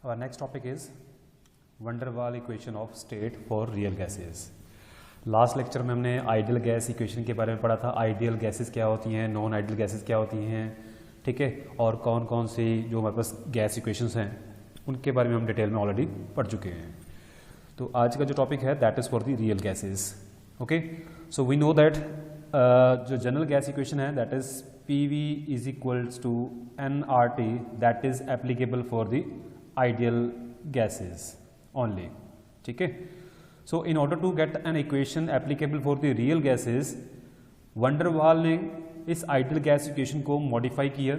Our next topic is van der Waal equation of state for real gases. Last lecture में हमने ideal gas equation के बारे में पढ़ा था। आइडियल गैसेस क्या होती हैं, नॉन आइडियल गैसेस क्या होती हैं, ठीक है, और कौन कौन सी जो हमारे पास गैस इक्वेशंस हैं उनके बारे में हम डिटेल में ऑलरेडी पढ़ चुके हैं। तो आज का जो टॉपिक है that is for the real gases. Okay, so we know that जो जनरल गैस इक्वेशन है that is PV is equals to nRT, that is applicable for the ideal gases only, ठीक है। So in order to get an equation applicable for the real gases, van der Waal ने इस ideal gas equation को modify किया,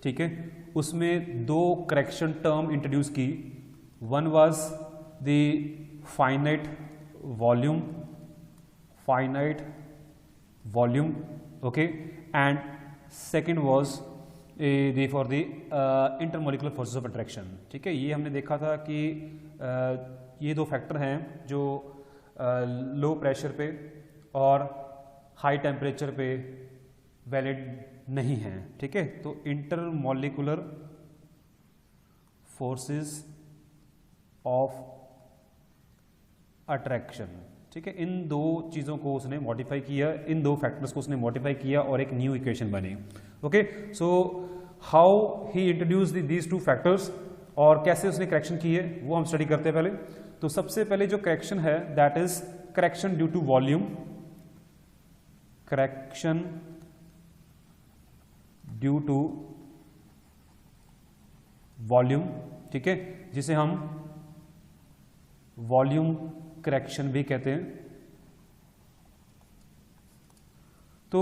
ठीक है। उसमें दो करेक्शन टर्म इंट्रोड्यूस की। One was the finite volume, okay, and second was for the intermolecular forces of attraction, ठीक है। ये हमने देखा था कि ये दो फैक्टर हैं जो लो प्रेशर पे और हाई टेम्परेचर पे वैलिड नहीं हैं, ठीक है। तो इंटरमोलिकुलर फोर्सेस ऑफ अट्रैक्शन, ठीक है, इन दो चीज़ों को उसने मॉडिफाई किया, इन दो फैक्टर्स को उसने मॉडिफाई किया और एक न्यू इक्वेशन बनी। Okay, so how he introduce these two factors और कैसे उसने करेक्शन की है वो हम स्टडी करते हैं पहले। तो सबसे पहले जो करेक्शन है that is correction due to volume, correction due to volume, ठीक है, जिसे हम वॉल्यूम करेक्शन भी कहते हैं। तो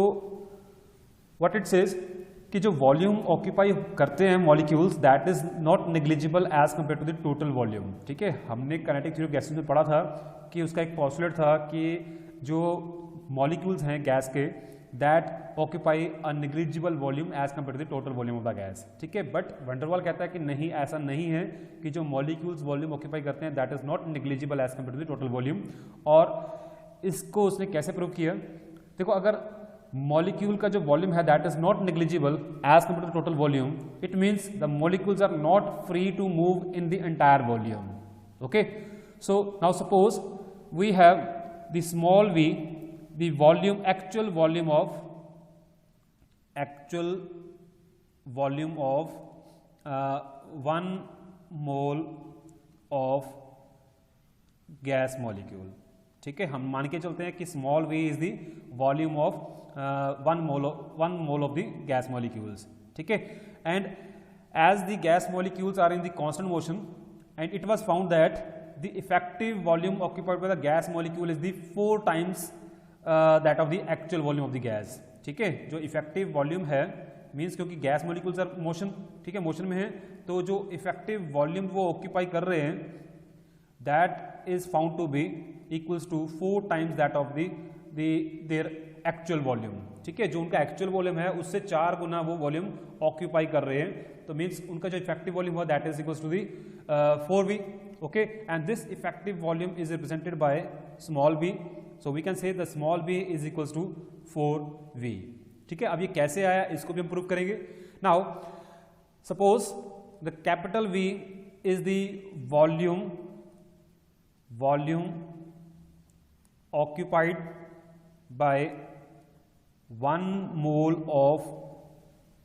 व्हाट इट सेज कि जो वॉल्यूम ऑक्यूपाई करते हैं molecules that is not negligible as compare to the total volume, ठीक है। हमने काइनेटिक थ्योरी ऑफ गैसेस में पढ़ा था कि उसका एक पॉस्टुलेट था कि जो मॉलिक्यूल्स हैं गैस के that occupy a negligible volume as compare to the total volume of the gas, ठीक है। बट van der Waal कहता है कि नहीं, ऐसा नहीं है कि जो मॉलिक्यूल्स वॉल्यूम ऑक्यूपाई करते हैं that is not negligible as compare to the total volume. और इसको उसने कैसे प्रूव किया? देखो, अगर मॉलिक्यूल का जो वॉल्यूम है that is not negligible as compare to total volume, it means the molecules are not free to move in the entire volume. Okay, so now suppose we have the small v, the volume, actual volume of 1 mole of gas molecule, ठीक है। हम मान के चलते हैं कि small v is the volume of 1 mole of the gas molecules, ठीक है। And as the gas molecules are in the constant motion and it was found that the effective volume occupied by the gas molecule is the 4 times that of the actual volume of the gas, ठीक है। जो effective volume है means क्योंकि gas molecules are motion, ठीक है, motion में है, तो जो इफेक्टिव वॉल्यूम वो ऑक्यूपाई कर रहे हैं that is found to be equals to 4 times that of their actual volume, ठीक है। जो उनका एक्चुअल वॉल्यूम है उससे 4 गुना वो वॉल्यूम ऑक्यूपाई कर रहे हैं, तो मीन्स उनका जो इफेक्टिव वॉल्यूम हुआ that is equals to the 4v, okay. And this effective volume is represented by small v, so we can say the small v is equals to 4v, ठीक है। अब ये कैसे आया इसको भी हम प्रूव करेंगे। Now suppose the capital V is the volume occupied by 1 mole of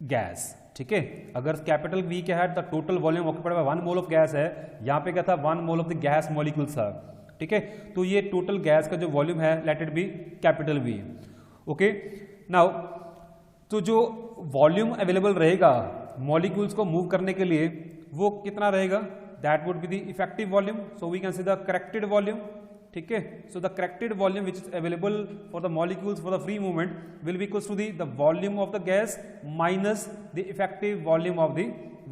gas, ठीक है। अगर कैपिटल V क्या है, the total volume occupied by 1 mole of gas है, यहां पे क्या था 1 mole of the gas molecules था, ठीक है। तो ये टोटल गैस का जो वॉल्यूम है let it be capital V, okay. Now तो जो वॉल्यूम अवेलेबल रहेगा मॉलिक्यूल्स को मूव करने के लिए वो कितना रहेगा? That would be the effective volume, so we can say the corrected volume, ठीक है। So the corrected volume which is available for the molecules for the free movement will be equals to the volume of the gas minus the effective volume of the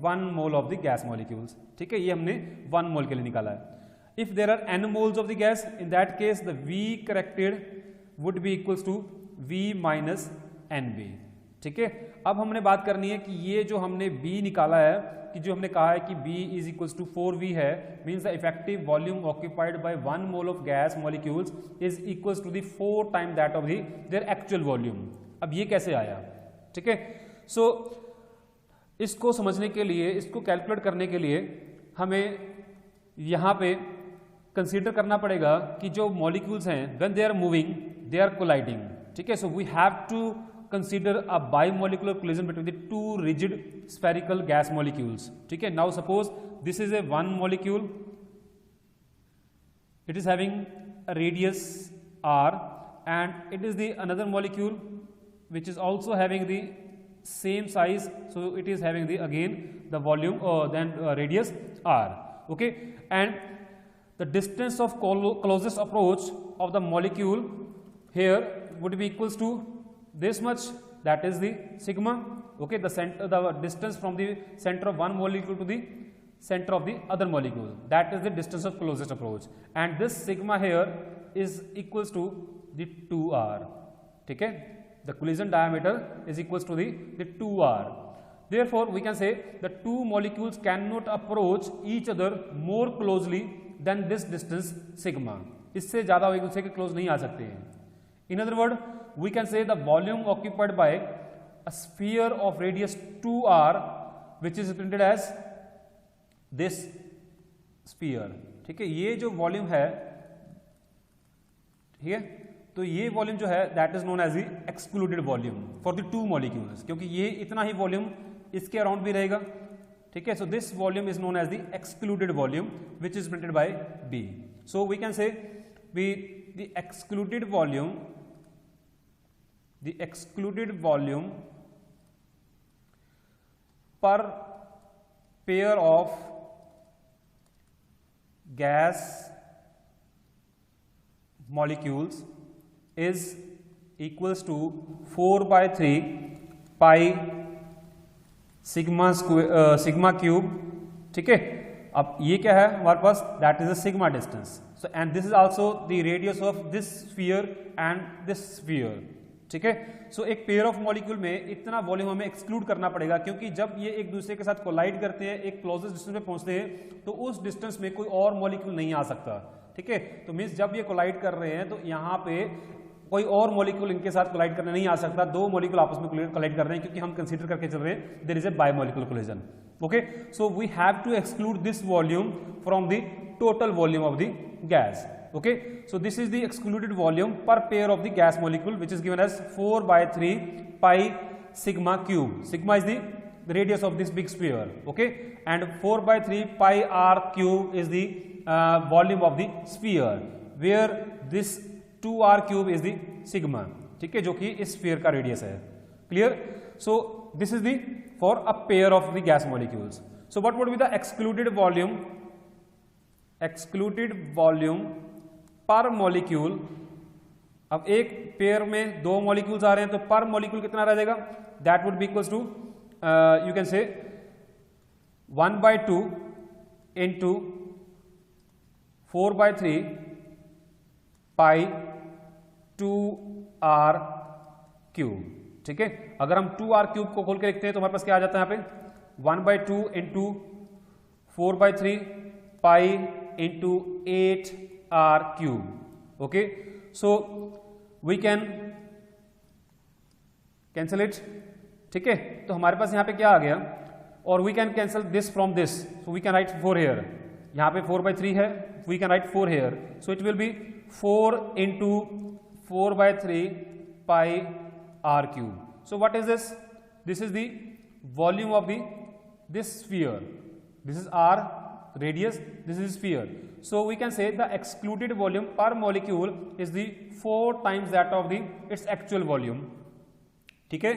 1 mole of the gas molecules, ठीक है। ये हमने 1 मोल के लिए निकाला है। If there are n moles of the gas, in that case the V corrected would be equals to V minus NB, ठीक है। अब हमने बात करनी है कि ये जो हमने B निकाला है, कि जो हमने कहा है कि B is equals to 4V है, means the effective volume occupied by 1 mole of gas molecules is equals to the 4 time that of their actual volume. अब ये कैसे आया, ठीक है। सो इसको समझने के लिए, इसको कैलकुलेट करने के लिए हमें यहाँ पे कंसीडर करना पड़ेगा कि जो मॉलिक्यूल्स हैं when they are moving they are colliding, ठीक है। So we have to consider a bimolecular collision between the two rigid spherical gas molecules, ठीक है। Now suppose this is a one molecule, it is having a radius r, and it is the another molecule which is also having the same size, so it is having the again the volume then radius r, okay. And the distance of closest approach of the molecule here would be equals to this much, that is the sigma, okay. The distance from the center of one molecule to the center of the other molecule, that is the distance of closest approach, and this sigma here is equals to the 2r, ठीक है। the collision diameter is equals to the 2r. Therefore we can say the two molecules cannot approach each other more closely than this distance sigma, इससे ज्यादा एक दूसरे के close नहीं आ सकते हैं। in other word we can say the volume occupied by a sphere of radius 2r which is represented as this sphere, ठीक है। ये जो वॉल्यूम है, ठीक है, तो ये वॉल्यूम जो है that is known as the excluded volume for the two molecules, क्योंकि ये इतना ही वॉल्यूम इसके अराउंड भी रहेगा, ठीक है। So this volume is known as the excluded volume which is printed by B. So we can say the excluded volume per pair of gas molecules is equals to 4 by 3 pi sigma cube, ठीक है। अब ये क्या है हमारे पास, that is a sigma distance, so and this is also the radius of this sphere and this sphere, ठीक है। सो एक पेयर ऑफ मॉलिक्यूल में इतना वॉल्यूम हमें एक्सक्लूड करना पड़ेगा, क्योंकि जब ये एक दूसरे के साथ कोलाइड करते हैं, एक क्लोजेस्ट डिस्टेंस पे पहुंचते हैं, तो उस डिस्टेंस में कोई और मॉलिक्यूल नहीं आ सकता, ठीक है। तो मींस जब ये कोलाइड कर रहे हैं तो यहाँ पे कोई और मॉलिक्यूल इनके साथ कोलाइड करने नहीं आ सकता, दो मॉलिक्यूल आपस में कोलाइड कर रहे हैं, क्योंकि हम कंसीडर करके चल रहे हैं there is a bimolecular collision, okay. So we have to exclude this volume from the total volume of the gas, okay. So this is the excluded volume per pair of the gas molecule, which is given as 4 by 3 pi sigma cube. Sigma is the radius of this big sphere, okay, and 4 by 3 pi r cube is the volume of the sphere, where this 2r cube is the sigma, ठीक है, जो कि इस sphere का radius है, clear. So this is the for a pair of the gas molecules. So what would be the excluded volume? Excluded volume पर molecule, अब एक पेयर में दो मॉलिक्यूल्स आ रहे हैं तो पर मॉलिक्यूल कितना रह जाएगा, that would be equals to you can say 1 by 2 into 4 by 3 pi 2r cube, ठीक है। अगर हम 2r क्यूब को खोल के लिखते हैं तो हमारे पास क्या आ जाता है यहाँ पे 1 by 2 into 4 by 3 pi into 8r cube, okay. So we can cancel it, ठीक है। तो हमारे पास यहाँ पे क्या आ गया, और we can cancel this from this, so we can write 4 here, यहाँ पे 4 by 3 है, we can write 4 here, so it will be 4 into 4 by 3 pi r cube. So what is this? This is the volume of this sphere, this is r radius, this is sphere. So we can say the excluded volume per molecule is the 4 times that of its actual volume, ठीक है।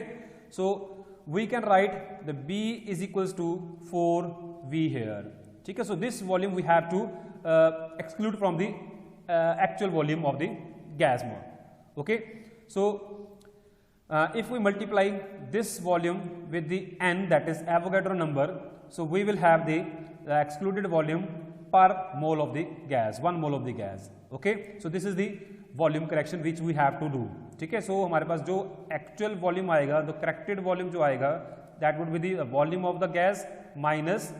So we can write the B is equals to 4V here, ठीक है। So this volume we have to exclude from the actual volume of the gas mole, okay. So if we multiply this volume with the n, that is Avogadro number, so we will have the excluded volume per mole of the gas, 1 mole of the gas, okay. So this is the volume correction which we have to do, ठीक है। सो हमारे पास जो actual volume आएगा, जो corrected volume जो आएगा, that would be the volume of the gas minus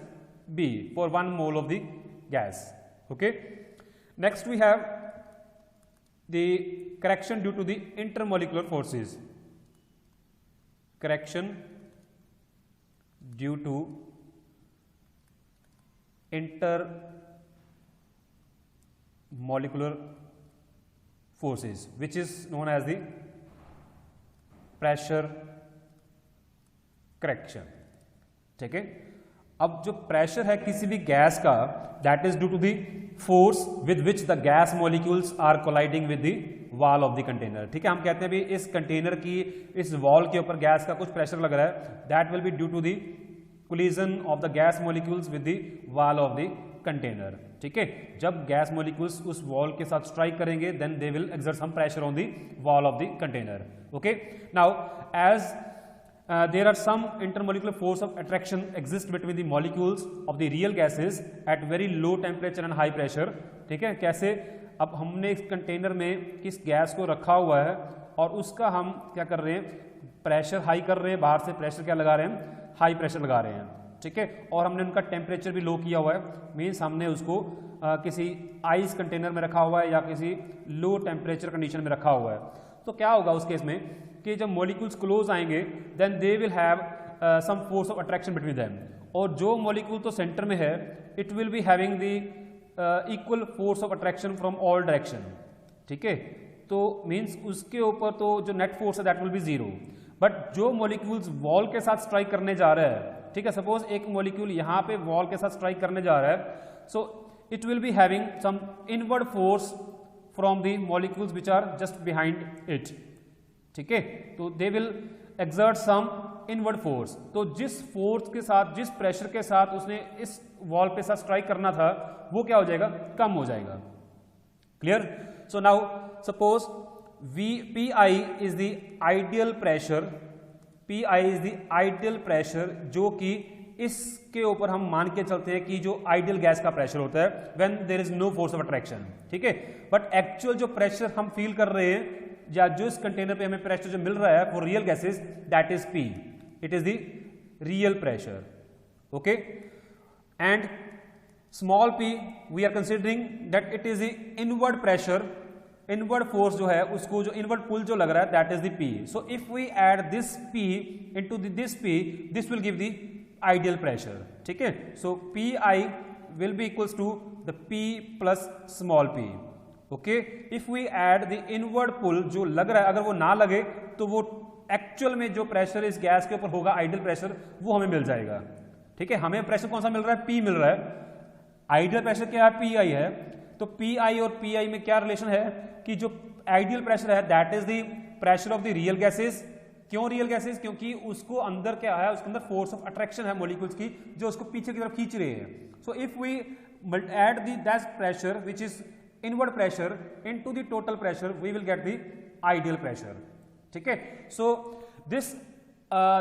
b for 1 mole of the gas, okay. Next we have the correction due to the intermolecular forces. Correction due to intermolecular forces which is known as the pressure correction. ठीक है, अब जो pressure है किसी भी gas का, that is due to the force with which the gas molecules are colliding with the wall of the container. ठीक है, हम कहते हैं भी इस कंटेनर की इस वॉल के ऊपर गैस का कुछ प्रेशर लग रहा है, that will be due to the collision of the gas molecules with the wall of the container. ठीक है, जब गैस मॉलिक्यूल्स उस वॉल के साथ स्ट्राइक करेंगे then they will exert some pressure on the wall of the container. Okay, now as there are some intermolecular force of attraction exist between the molecules of the real gases at very low temperature and high pressure. ठीक है, कैसे, अब हमने इस container में किस gas को रखा हुआ है और उसका हम क्या कर रहे हैं, प्रेशर हाई कर रहे हैं, बाहर से प्रेशर क्या लगा रहे हैं, हाई प्रेशर लगा रहे हैं. ठीक है, और हमने उनका टेम्परेचर भी लो किया हुआ है, मीन्स हमने उसको किसी आइस कंटेनर में रखा हुआ है या किसी लो टेम्परेचर कंडीशन में रखा हुआ है. तो क्या होगा उस केस में कि जब मॉलिक्यूल्स क्लोज आएंगे then they will have some force of attraction between them, और जो मॉलिक्यूल तो सेंटर में है it will be having the equal force of attraction from all direction. ठीक है, तो मीन्स उसके ऊपर तो जो नेट फोर्स है that will be zero. But जो मॉलिक्यूल्स वॉल के साथ स्ट्राइक करने जा रहा है, ठीक है, सपोज एक मॉलिक्यूल यहाँ पे वॉल के साथ स्ट्राइक करने जा रहा है, so it will be having some inward force from the molecules which are just behind it. ठीक है, तो they will exert some inward force. तो जिस फोर्स के साथ, जिस प्रेशर के साथ उसने इस वॉल पे साथ स्ट्राइक करना था वो क्या हो जाएगा, कम हो जाएगा. Clear? So now suppose P I is the ideal pressure, P I is the ideal pressure जो कि इसके ऊपर हम मान के चलते हैं कि जो आइडियल गैस का प्रेशर होता है when there is no force of attraction. ठीक है, बट एक्चुअल जो प्रेशर हम फील कर रहे हैं या जो इस कंटेनर पे हमें प्रेशर जो मिल रहा है for real gases that is p, it is the real pressure. Okay, and small p we are considering that it is the inward pressure, inward force जो है उसको, जो इनवर्ड पुल जो लग रहा है that is the P. So if we add this P into this P this will give the ideal pressure. ठीक है, so P I will be equals to the P plus small P. Okay, if we add the inward pull जो लग रहा है, अगर वो ना लगे तो वो एक्चुअल में जो प्रेशर इस गैस के ऊपर होगा आइडियल प्रेशर वो हमें मिल जाएगा. ठीक है, हमें प्रेशर कौन सा मिल रहा है, पी मिल रहा है. आइडियल प्रेशर क्या है, पी आई है. तो पी आई और पी आई में क्या रिलेशन है कि जो आइडियल प्रेशर है that is the pressure of the real gases. क्यों रियल गैसेस, क्योंकि उसको अंदर क्या है, उसके अंदर फोर्स ऑफ अट्रैक्शन है मॉलिक्यूल्स की जो उसको पीछे की तरफ खींच रहे हैं. So if we add that pressure which is inward pressure into the total pressure we will get the ideal pressure. ठीक है, so this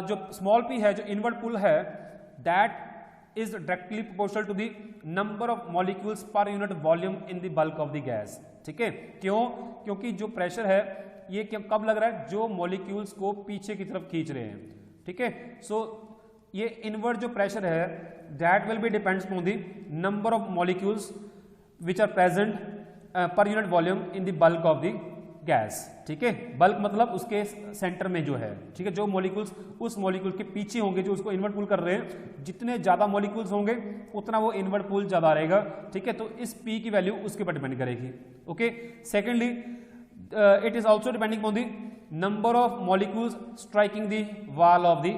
जो small p है, जो inward pull है, that is directly proportional to the number of molecules per unit volume in the bulk of the gas. ठीक है, क्यों, क्योंकि जो प्रेशर है ये कब लग रहा है, जो मॉलिक्यूल्स को पीछे की तरफ खींच रहे हैं. ठीक है, सो ये इनवर्ड जो प्रेशर है that will be depends on the number of molecules which are present per unit volume in the bulk of the gas. ठीक है, बल्क मतलब उसके सेंटर में जो है. ठीक है, जो मॉलिक्यूल्स उस मॉलिक्यूल के पीछे होंगे जो उसको इनवर्ट पुल कर रहे हैं, जितने ज्यादा मॉलिक्यूल्स होंगे उतना वो इनवर्ट पुल ज्यादा रहेगा. ठीक है, तो इस P की वैल्यू उसके पर डिपेंड करेगी. Okay, secondly it is also depending on the number of molecules striking the wall of the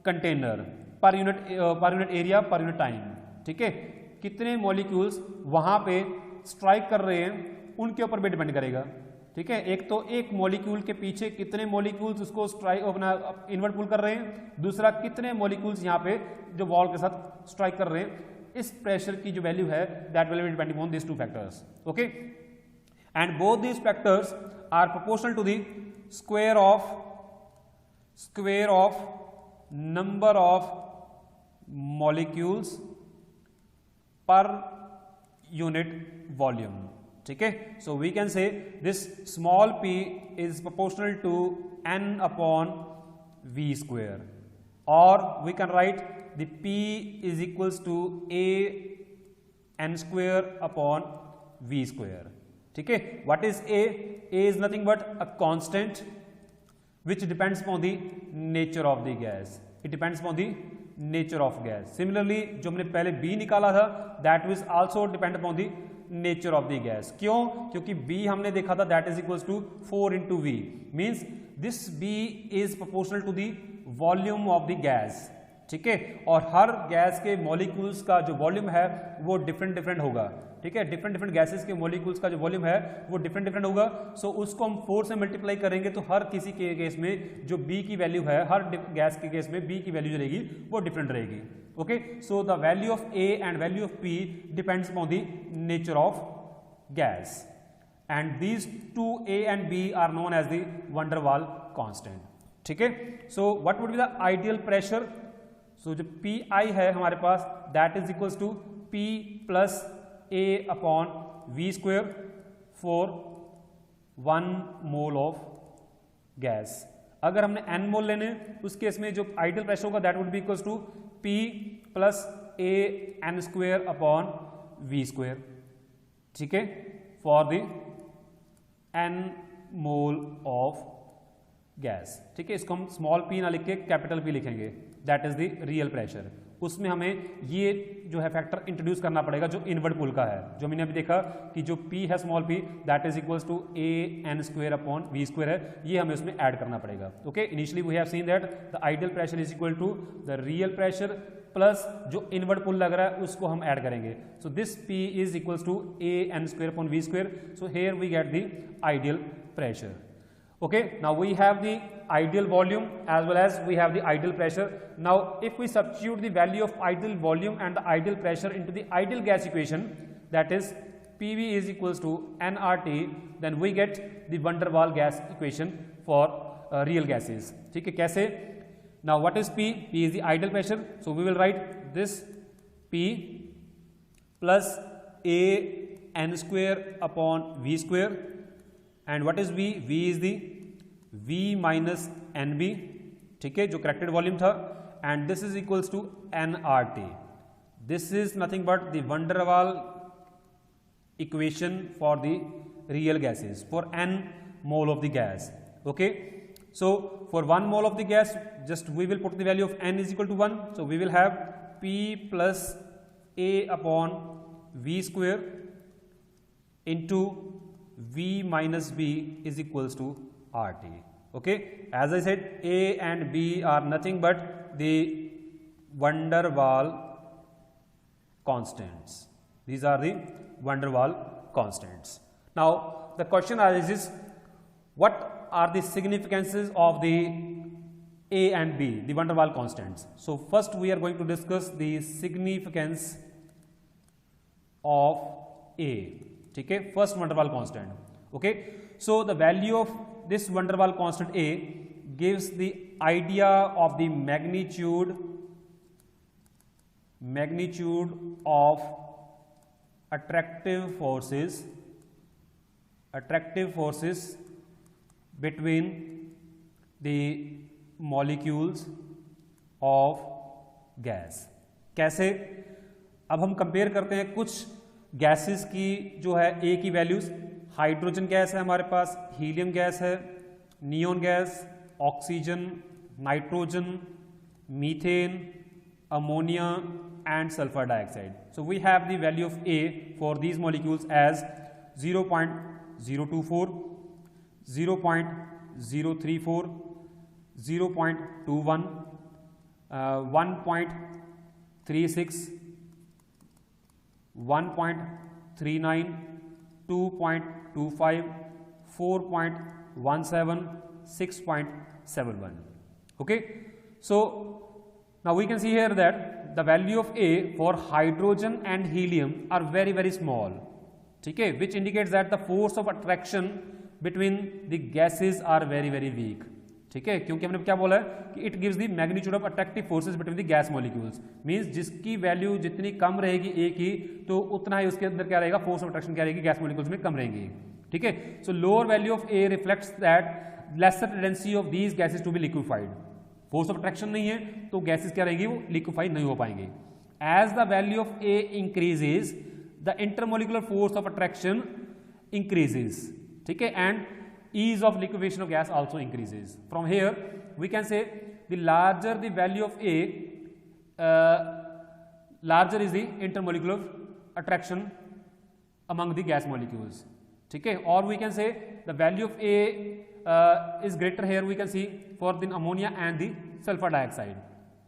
container per unit area per unit time. ठीक है, कितने मॉलिक्यूल्स वहां पे स्ट्राइक कर रहे हैं उनके ऊपर भी डिपेंड करेगा. ठीक है, एक तो एक मॉलिक्यूल के पीछे कितने मॉलिक्यूल्स उसको स्ट्राइक अपना इनवर्ट पुल कर रहे हैं, दूसरा कितने मॉलिक्यूल्स यहाँ पे जो वॉल के साथ स्ट्राइक कर रहे हैं. इस प्रेशर की जो वैल्यू है that will be depending on this two factors. Okay, and both these factors are proportional to the square of number of molecules per unit volume. ठीक है, so we can say this small p is proportional to n upon v square, और we can write the p is equals to a n square upon v square. ठीक है, what is a? a is nothing but a constant which depends upon the nature of the gas. It depends upon the nature of gas. Similarly जो हमने पहले b निकाला था that was also depend upon the nature of the gas. क्यों? क्योंकि b हमने देखा था that is equals to 4 into v, means this b is proportional to the volume of the gas. ठीक है, और हर गैस के मॉलिक्यूल्स का जो वॉल्यूम है वो डिफरेंट डिफरेंट होगा। ठीक है, डिफरेंट डिफरेंट गैसेस के मॉलिक्यूल्स का जो वॉल्यूम है वो डिफरेंट डिफरेंट होगा। सो उसको हम 4 से मल्टीप्लाई करेंगे तो हर किसी के केस में जो बी की वैल्यू है, हर गैस के केस में बी की वैल्यू जो रहेगी वो डिफरेंट रहेगी। Okay, so the value of A and value of P depends upon the nature of gas, and these two A and B are known as the van der Waals constant. ठीक है, so what would be the ideal pressure? सो जो P I है हमारे पास that is equals to P plus A upon v square for 1 mole of gas. अगर हमने n mole लेने उस केस में जो आइडियल प्रेशर होगा that would be equals to P plus a n square upon v square. ठीक है, for the n mole of gas. ठीक है, इसको हम स्मॉल पी ना लिख के कैपिटल पी लिखेंगे, that is the real pressure. उसमें हमें ये जो है फैक्टर इंट्रोड्यूस करना पड़ेगा जो इनवर्ड पुल का है। जो मैंने अभी देखा कि जो P है small p that is equals to a n square upon v square है, ये हमें उसमें ऐड करना पड़ेगा। Okay, initially we have seen that the ideal pressure is equal to the real pressure plus जो इनवर्ड पुल लग रहा है उसको हम ऐड करेंगे। So this P is equals to a n square upon v square. So here we get the ideal pressure. Okay, now we have the ideal volume as well as we have the ideal pressure. Now if we substitute the value of ideal volume and the ideal pressure into the ideal gas equation, that is PV is equals to nRT, then we get the van der Waal gas equation for real gases. ठीक है, कैसे? Now what is P? P is the ideal pressure, so we will write this P plus a n square upon v square, and what is V? V is the V minus NB, ठीक है, जो corrected volume था, and this is equals to nRT. This is nothing but the van der Waal equation for the real gases for n mole of the gas. Okay, so for 1 mole of the gas just we will put the value of n is equal to 1, so we will have P plus A upon V square into V minus B is equals to RT. Okay, as I said, A and B are nothing but the van der Waal constants. These are the van der Waal constants. Now the question arises, what are the significances of the A and B, the van der Waal constants? So first we are going to discuss the significance of A. ठीक है, first van der Waal constant. Okay, so the value of this van der Waal constant A gives the idea of the magnitude of attractive forces between the molecules of gas. कैसे? अब हम compare करते हैं कुछ gases की जो है ए की वैल्यूज। हाइड्रोजन गैस है हमारे पास, हीलियम गैस है, neon gas, oxygen, nitrogen, methane, ammonia and sulphur dioxide. So we have the value of a for these molecules as 0.024, 0.034, 0.21, 1.36, 1.39, 2.25, 4.17, 6.71. Okay, so now we can see here that the value of A for hydrogen and helium are very very small. Okay, which indicates that the force of attraction between the gases are very very weak. ठीक है, क्योंकि हमने क्या बोला है कि it gives the magnitude of attractive forces between the gas molecules, means जिसकी value जितनी कम रहेगी ए की तो उतना ही उसके अंदर क्या रहेगा, फोर्स ऑफ अट्रैक्शन क्या रहेगी, गैस मॉलिक्यूल्स में कम रहेंगी. ठीक है, so lower value of a reflects that lesser tendency of these gases to be liquefied. Force of attraction नहीं है तो गैसेस क्या रहेगी, वो लिक्विफाइड नहीं हो पाएंगे. As the value of a increases the intermolecular force of attraction increases. ठीक है, and ease of liquefaction of gas also increases. From here we can say the larger the value of A, larger is the intermolecular attraction among the gas molecules. ठीक है, or we can say the value of A is greater here we can see for the ammonia and the sulfur dioxide.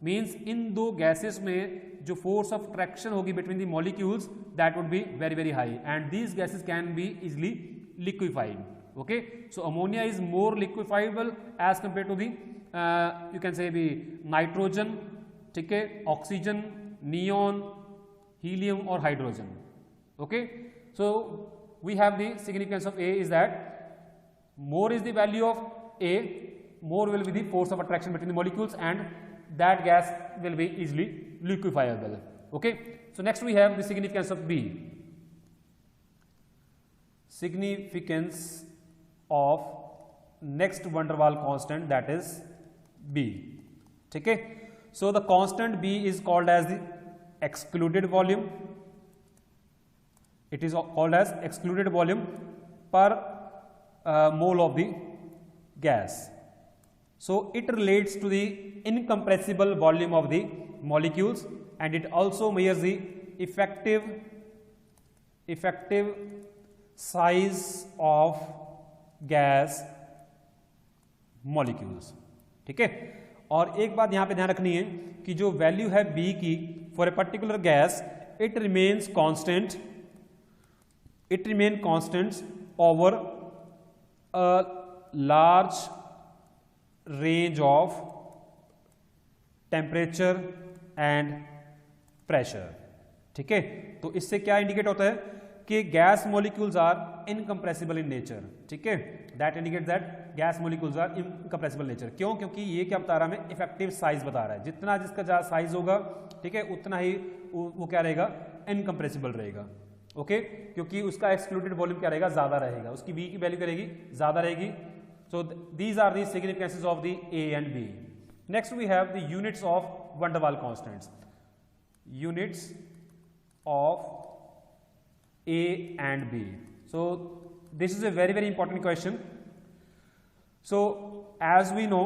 Means इन दो gases में जो force of attraction होगी between the molecules that would be very very high and these gases can be easily liquefied. Okay, so ammonia is more liquefiable as compared to the you can say the nitrogen, ठीक है, oxygen, neon, helium or hydrogen. Okay, so we have the significance of A is that more is the value of A, more will be the force of attraction between the molecules and that gas will be easily liquefiable. Okay, so next we have the significance of B. Significance of next van der Waals constant, that is B. ठीक है, so the constant B is called as the excluded volume. It is called as excluded volume per mole of the gas. So it relates to the incompressible volume of the molecules and it also measures the effective size of gas molecules. ठीक है, और एक बात यहाँ पे ध्यान रखनी है कि जो वैल्यू है B की for a particular gas it remains constant over a large range of temperature and pressure. ठीक है, तो इससे क्या इंडिकेट होता है कि gas molecules are incompressible in nature. ठीक है, that indicate that gas molecules are incompressible nature. क्यों? क्योंकि ये क्या बता रहा है हमें, इफेक्टिव साइज बता रहा है. जितना जिसका ज्यादा साइज होगा, ठीक है, उतना ही वो क्या रहेगा, इनकम्प्रेसिबल रहेगा. ओके, क्योंकि उसका एक्सक्लूडेड वॉल्यूम क्या रहेगा, ज्यादा रहेगा, उसकी बी की वैल्यू करेगी ज्यादा रहेगी. So these are the significances of the A and B. Next we have the units of van der Waals constants. Units of A and B. So this is a very very important question. So as we know,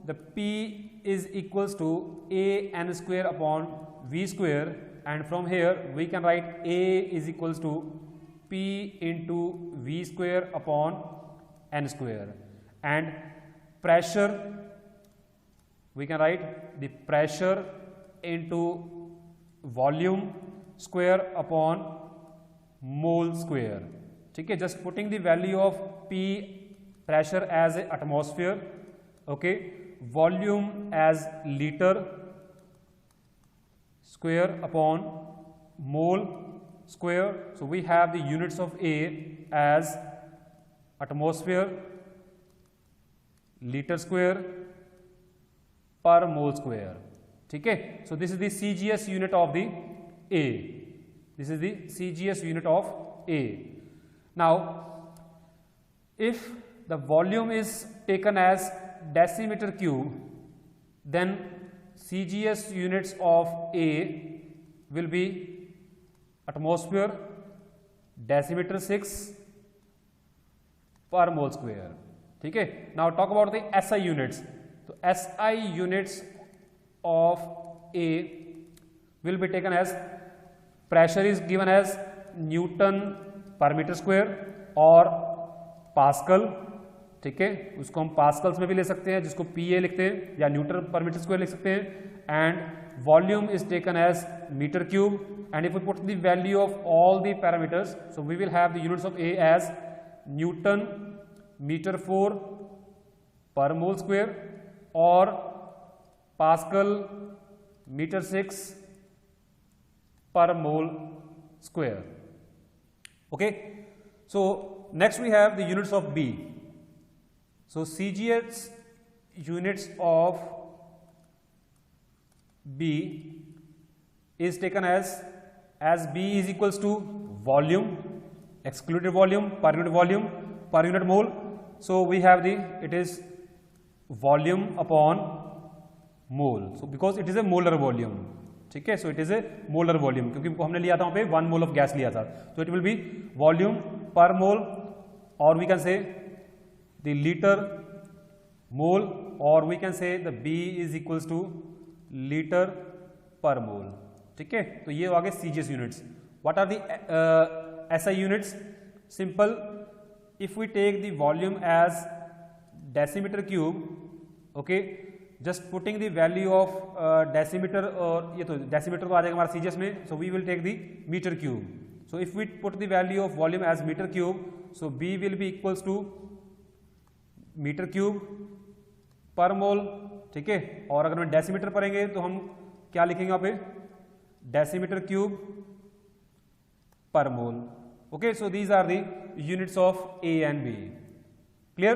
the P is equals to A n square upon V square, and from here we can write A is equals to P into V square upon n square. And pressure, we can write the pressure into volume square upon mole square. ठीक है, just putting the value of P pressure as a atmosphere, okay, volume as liter square upon mole square. So we have the units of A as atmosphere, litre square per mole square. ठीक है, so this is the CGS unit of the A. This is the CGS unit of A. Now if the volume is taken as decimetre cube, then CGS units of A will be atmosphere decimeter 6 per mole square. ठीक है, now talk about the SI units. तो SI units of A will be taken as pressure is given as newton per metre square और pascal. ठीक है, उसको हम Pascal's में भी ले सकते हैं, जिसको PA लिखते हैं, या न्यूटन पर मीटर स्क्वायर लिख सकते हैं. And volume is taken as metre cube. And if we put the value of all the parameters, so we will have the units of A as newton metre 4 per mole square और pascal metre 6 per mole square. Okay, so next we have the units of B. So CGS units of B is taken as B is equals to volume, excluded volume, per unit mole. So we have it is volume upon mole. So because it is a molar volume. ठीक है, so it is a molar volume, क्योंकि हमने लिया था वहां पे 1 mole of gas लिया था. तो it will B volume per mole, और we can say the litre mole, और we can say the B is equals to litre per mole, ठीक है। तो ये आ गए CGS units. What are the SI units? Simple, if we take the volume as decimetre cube, okay, just putting the value of decimetre, और ये तो decimetre तो आ जाएगा हमारा सीजीएस में, so we will take the metre cube. So if we put the value of volume as metre cube, so b will be equals to metre cube per mole, ठीक है। और अगर हम डेसीमीटर पढ़ेंगे तो हम क्या लिखेंगे यहाँ पे? Decimetre cube per mole, okay. So these are the units of A and B. Clear?